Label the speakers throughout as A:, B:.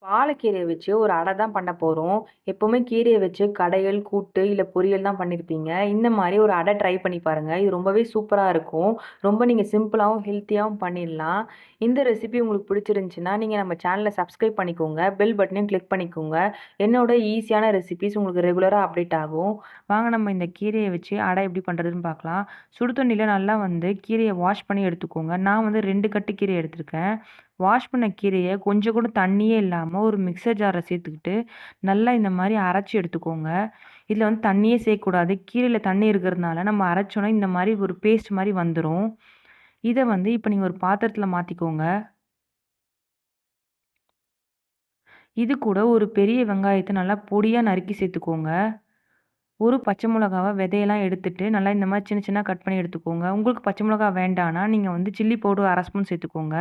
A: பாலக்கீரைய வச்சு ஒரு அடை தான் பண்ண போறோம். எப்பவுமே கீரைய வச்சு கடையல், கூட்டு இல்ல பொரியல் தான் பண்ணியிருப்பீங்க. இந்த மாரி ஒரு அடை ட்ரை பண்ணி பாருங்க. இது ரொம்பவே சூப்பரா இருக்கும். ரொம்ப நீங்க சிம்பிளாவும், ஹெல்த்தியாவும் பண்ணிடலாம். இந்த ரெசிபி உங்களுக்கு பிடிச்சிருந்துச்சுன்னா, நீங்க நம்ம சேனல சப்ஸ்கிரைப் பண்ணிக்கோங்க. பெல் பட்டனையும் கிளிக் பண்ணிக்கோங்க. என்னோட ஈஸியான ரெசிபீஸ் உங்களுக்கு ரெகுலரா அப்டேட் ஆகும். வாங்க நம்ம இந்த கீரைய வச்சு அடை எப்படி பண்றதுன்னு பார்க்கலாம். சுடு தண்ணீல நல்லா கீரைய வாஷ் பண்ணி எடுத்துக்கோங்க. நான் 2 கட்டு கீரை எடுத்திருக்கேன். வாஷ் பண்ண கீரைய கொஞ்சம் கூட தண்ணியே இல்லாம ஒரு மிக்ஸர் ஜார்ல சேர்த்துக்கிட்டு, நல்லா இந்த மாரி அரைச்சு எடுத்துக்கோங்க. இதுல தண்ணியே சேர்க்கக்கூடாது. கீரையில தண்ணி இருக்கிறதுனால நம்ம அரைச்சோம்னா இந்த மாரி ஒரு பேஸ்ட் மாரி வந்துரும். இத இப்ப நீங்க ஒரு பாத்திரத்துல மாத்திக்கோங்க. இது கூட ஒரு பெரிய வெங்காயத்த நல்லா பொடியா நறுக்கி சேர்த்துக்கோங்க. ஒரு பச்சை மிளகாவ விதையெல்லாம் எடுத்துட்டு, நல்லா இந்த மாரி சின்ன சின்னதா கட் பண்ணி எடுத்துக்கோங்க. உங்களுக்கு பச்சை மிளகா வேண்டான்னா, நீங்க சில்லி பவுடர் 1/2 ஸ்பூன் சேர்த்துக்கோங்க.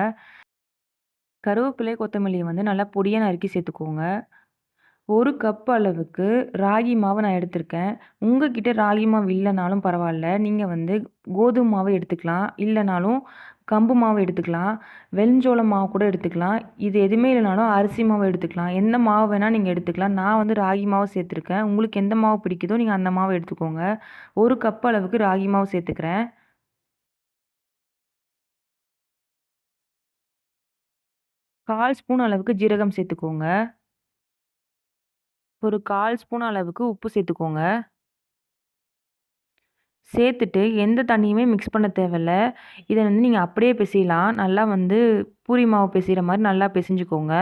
A: கருவேப்பிலை, கொத்தமல்லிய நல்லா பொடியா நறுக்கி சேர்த்துக்கோங்க. 1 கப் அளவுக்கு ராகி மாவு நான் எடுத்திருக்கேன். உங்ககிட்ட ராகி மாவு இல்லனாலும் பரவால்ல. நீங்க கோதுமை மாவு எடுத்துக்கலாம். இல்லனாலும் கம்பு மாவு எடுத்துக்கலாம். வெண்சோள மாவு கூட எடுத்துக்கலாம். இது எதுவுமே இல்லனாலும் அரிசி மாவு எடுத்துக்கலாம். எந்த மாவு வேணா நீங்க எடுத்துக்கலாம். நான் ராகி மாவு சேர்த்துருக்கேன். உங்களுக்கு எந்த மாவு பிடிக்குதோ நீங்க அந்த மாவு எடுத்துக்கோங்க. 1 கப் அளவுக்கு ராகி மாவு சேர்த்துக்கிறேன். 1/4 ஸ்பூன் அளவுக்கு ஜீரகம் சேர்த்துக்கோங்க. ஒரு 1/4 ஸ்பூன் அளவுக்கு உப்பு சேர்த்துக்கோங்க. சேர்த்துட்டு எந்த தண்ணியுமே மிக்ஸ் பண்ண தேவையில்ல. இத நீங்க அப்படியே பெசையலாம். நல்லா பூரி மாவு பெசையிற மாரி நல்லா பெசஞ்சுக்கோங்க.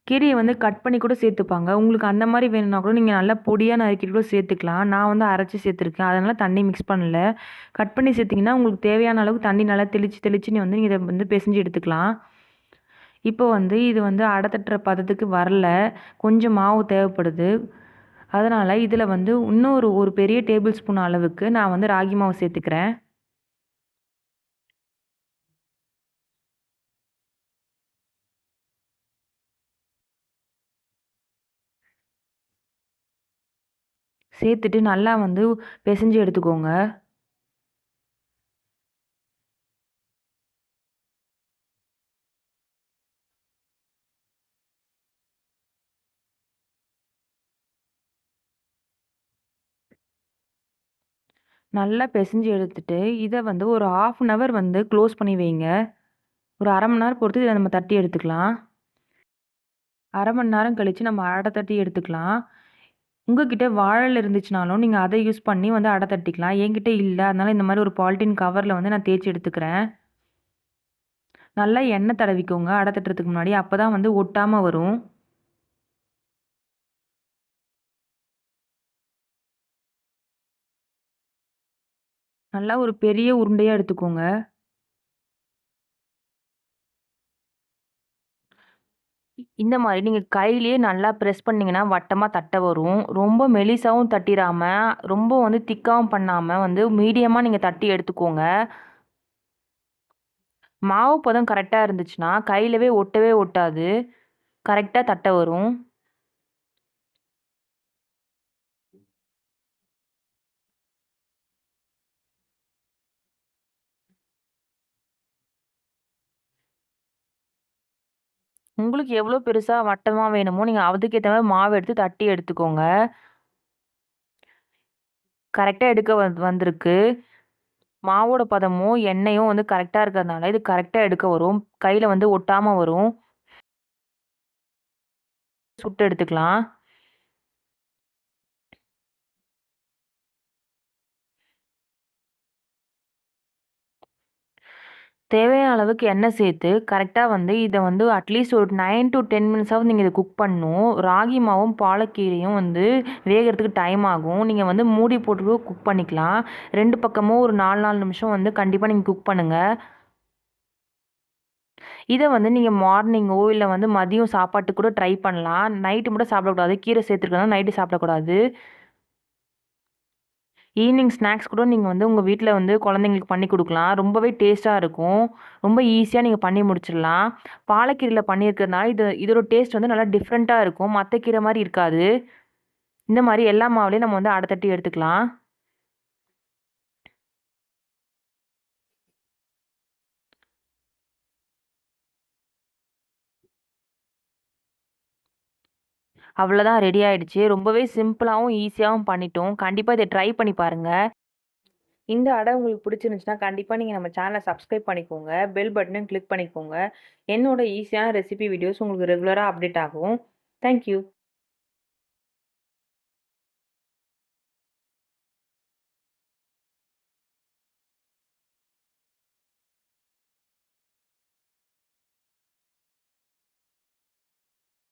A: கீரைய கட் பண்ணி கூட சேர்த்துப்பாங்க. உங்களுக்கு அந்த மாரி வேணும்னா கூட நீங்க நல்லா பொடியா நறுக்கிட்டு கூட சேர்த்துக்கலாம். நான் அரைச்சு சேர்த்துருக்கேன். அதனால தண்ணி மிக்ஸ் பண்ணல. கட் பண்ணி சேர்த்தீங்கன்னா, உங்களுக்கு தேவையான அளவுக்கு தண்ணி நல்லா தெளிச்சு தெளிச்சு நீங்க இத பெசஞ்சு எடுத்துக்கலாம். இப்போ இது அடை தட்டுற பதத்துக்கு வரல. கொஞ்சம் மாவு தேவைப்படுது. அதனால இதில இன்னும் ஒரு பெரிய டேபிள் ஸ்பூன் அளவுக்கு நான் ராகி மாவு சேர்த்துக்கிறேன். சேர்த்துட்டு நல்லா பெசஞ்சு எடுத்துக்கோங்க. நல்லா பெசஞ்சு எடுத்துட்டு, இத ஒரு 1/2 அன் ஹவர் க்ளோஸ் பண்ணி வைங்க. ஒரு 1/2 மணி நேரம் பொறுத்து இத நம்ம தட்டி எடுத்துக்கலாம். 1/2 மணி நேரம் கழிச்சு நம்ம அடை தட்டி எடுத்துக்கலாம். உங்ககிட்ட வாழ இல இருந்துச்சுனாலும், நீங்க அத யூஸ் பண்ணி அடை தட்டிக்கலாம். என்கிட்ட இல்ல. அதனால இந்த மாரி ஒரு பாலித்தீன் கவர்ல நான் தேய்ச்சு எடுத்துக்கிறேன். நல்லா எண்ணெய் தடவிக்கோங்க அடை தட்டுறதுக்கு முன்னாடி. அப்பதான் ஒட்டாம வரும். நல்லா ஒரு பெரிய உருண்டையா எடுத்துக்கோங்க. இந்த மாரி நீங்க கையிலேயே நல்லா பிரஸ் பண்ணீங்கன்னா, வட்டமா தட்ட வரும். ரொம்ப மெலிசாவும் தட்டிறாம, ரொம்ப திக்காவும் பண்ணாம மீடியமா நீங்க தட்டி எடுத்துக்கோங்க. மாவு பதம் கரெக்ட்டா இருந்துச்சுன்னா, கையிலவே ஒட்டவே ஒட்டாது. கரெக்ட்டா தட்ட வரும். உங்களுக்கு எவ்வளோ பெருசா வட்டமா வேணுமோ, நீங்க அதுக்கேத்த மாரி மாவு எடுத்து தட்டி எடுத்துக்கோங்க. கரெக்ட்டா எடுக்க வந்திருக்கு. மாவோட பதமும், எண்ணெயும் கரெக்ட்டா இருக்கிறதுனால, இது கரெக்ட்டா எடுக்க வரும். கையில ஒட்டாம வரும். சுட்டு எடுத்துக்கலாம். தேவையான அளவுக்கு எண்ணெய் சேர்த்து, கரெக்ட்டா இத அட்லீஸ்ட் ஒரு 9 டூ 10 மினிட்ஸாவது நீங்க இத குக் பண்ணணும். ராகி மாவும், பாலக்கீரையும் வேகறதுக்கு டைம் ஆகும். நீங்க மூடி போட்டு கூட குக் பண்ணிக்கலாம். 2 பக்கமும் ஒரு 4, 4 நிமிஷம் கண்டிப்பா நீங்க குக் பண்ணுங்க. இத நீங்க மார்னிங்கோ இல்ல மதியம் சாப்பாட்டுக்கு கூட ட்ரை பண்ணலாம். நைட்டு மட்டும் சாப்பிடக்கூடாது. கீரை சேர்த்துருக்கனால நைட்டு சாப்பிடக்கூடாது. ஈவினிங் ஸ்நாக்ஸ் கூட நீங்க உங்க வீட்ல குழந்தைங்களுக்கு பண்ணி குடுக்கலாம். ரொம்பவே டேஸ்ட்டா இருக்கும். ரொம்ப ஈஸியா நீங்க பண்ணி முடிச்சிடலாம். பாலக்கீரையில பண்ணியிருக்கிறதுனால இதோட டேஸ்ட் நல்லா டிஃப்ரெண்ட்டா இருக்கும். மத்த கீரை மாரி இருக்காது. இந்த மாரி எல்லா மாவுலயும் நம்ம அடை தட்டி எடுத்துக்கலாம். அவ்வளோதான் ரெடி ஆயிடுச்சு. ரொம்பவே சிம்பிளாவும், ஈஸியாவும் பண்ணிட்டோம். கண்டிப்பா இத ட்ரை பண்ணி பாருங்க. இந்த அடை உங்களுக்கு பிடிச்சிருந்துச்சுன்னா, கண்டிப்பா நீங்க நம்ம சேனல சப்ஸ்கிரைப் பண்ணிக்கோங்க. பெல் பட்டனையும் கிளிக் பண்ணிக்கோங்க. என்னோட ஈஸியான ரெசிபி வீடியோஸ் உங்களுக்கு ரெகுலரா அப்டேட் ஆகும். Thank you.